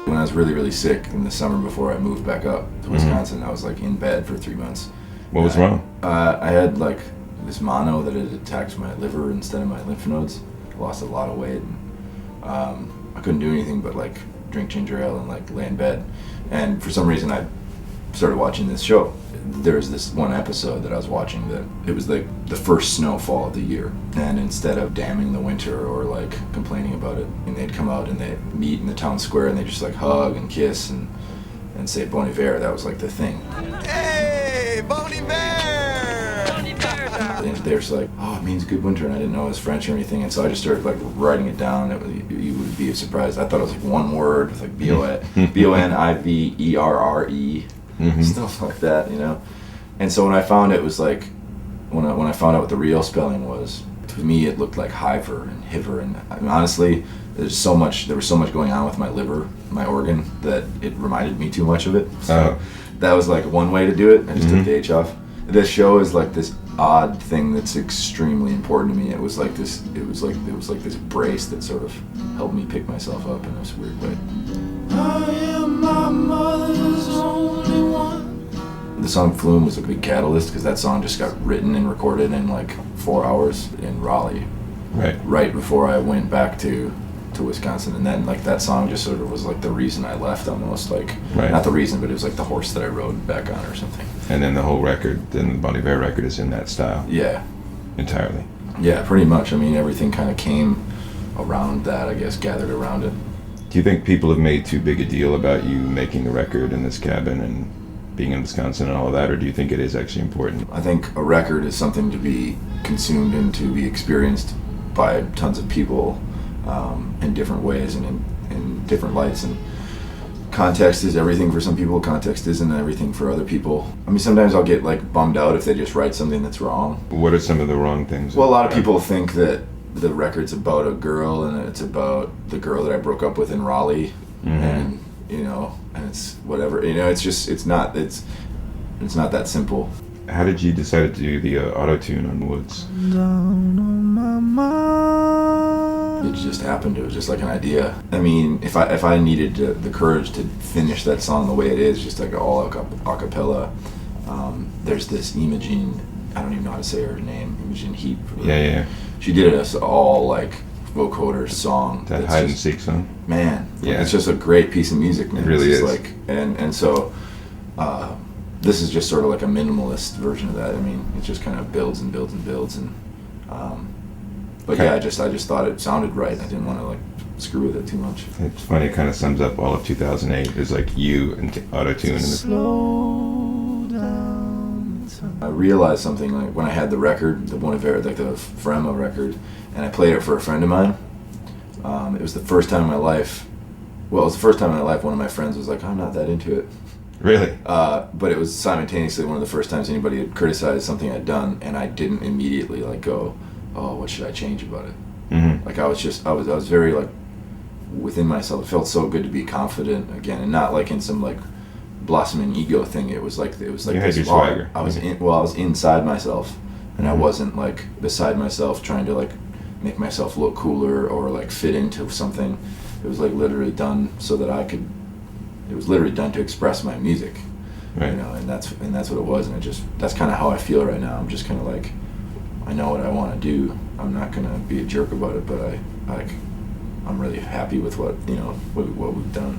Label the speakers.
Speaker 1: When I was really, really sick in the summer before I moved back up to Wisconsin, I was like in bed for 3 months.
Speaker 2: What was wrong?
Speaker 1: I had like this mono that had attacked my liver instead of my lymph nodes. I lost a lot of weight. And, I couldn't do anything but like drink ginger ale and like lay in bed. And for some reason I started watching this show. There was this one episode that I was watching that it was like the first snowfall of the year, and instead of damning the winter or like complaining about it, and they'd come out and they'd meet in the town square and they just like hug and kiss and say Bon Iver. That was like the thing.
Speaker 3: Hey, Bon Iver! Bon Iver!
Speaker 1: And they're just like, oh, it means good winter, and I didn't know it was French or anything, and so I just started like writing it down. You would be surprised. I thought it was like one word with like Boniverre. Stuff like that, you know. And so when I found it was like, when I found out what the real spelling was, to me it looked like Hiver and Hiver, and I mean, honestly, there was so much going on with my liver, my organ, that it reminded me too much of it. So that was like one way to do it. I just took the H off. This show is like this odd thing that's extremely important to me. It was like this brace that sort of helped me pick myself up in this weird way. I am my mother's only one. The song Flume was a big catalyst because that song just got written and recorded in like 4 hours in Raleigh. Right before I went back to Wisconsin, and then like that song just sort of was like the reason I left almost, like not the reason, but it was like the horse that I rode back on or something.
Speaker 2: And then the whole record, then the Bon Iver record is in that style.
Speaker 1: Yeah.
Speaker 2: Entirely.
Speaker 1: Yeah, pretty much. I mean, everything kind of came around that, I guess, gathered around it.
Speaker 2: Do you think people have made too big a deal about you making the record in this cabin and being in Wisconsin and all of that, or do you think it is actually important?
Speaker 1: I think a record is something to be consumed and to be experienced by tons of people in different ways and in different lights. And context is everything for some people. Context isn't everything for other people. I mean, sometimes I'll get like bummed out if they just write something that's wrong.
Speaker 2: What are some of the wrong things?
Speaker 1: Well, a lot of people think that the record's about a girl and it's about the girl that I broke up with in Raleigh, and you know, and it's whatever, you know, it's not that simple.
Speaker 2: How did you decide to do the auto-tune on Woods?
Speaker 1: Down on my mind. It just happened. It was just like an idea. I mean, if I needed the courage to finish that song the way it is, just like all a cappella, there's this Imogen, I don't even know how to say her name, Imogen Heap.
Speaker 2: Yeah.
Speaker 1: She did us all like vocoder song.
Speaker 2: That hide and seek song.
Speaker 1: Man,
Speaker 2: yeah,
Speaker 1: it's just a great piece of music, man.
Speaker 2: It really is.
Speaker 1: Like, and so this is just sort of like a minimalist version of that. I mean, it just kind of builds and builds and builds, and but yeah, I just thought it sounded right. I didn't want to like screw with it too much.
Speaker 2: It's funny. It kind of sums up all of 2008. It's like you and auto-tune.
Speaker 1: Slow down. I realized something like when I had the record, the Bon Iver, like the Frema record, and I played it for a friend of mine. It was the first time in my life. Well, it was the first time in my life one of my friends was like, "I'm not that into it."
Speaker 2: Really?
Speaker 1: But it was simultaneously one of the first times anybody had criticized something I'd done, and I didn't immediately like go, "Oh, what should I change about it?" Like I was very like within myself. It felt so good to be confident again, and not like in some like blossoming ego thing. It was like
Speaker 2: you
Speaker 1: this.
Speaker 2: Had your swagger.
Speaker 1: I was I was inside myself, and I wasn't like beside myself trying to like make myself look cooler or like fit into something. It was like literally done so that I could. It was literally done to express my music,
Speaker 2: right.
Speaker 1: You know, and that's what it was, and that's kind of how I feel right now. I'm just kind of like, I know what I want to do. I'm not gonna be a jerk about it, but I'm really happy with what we've done.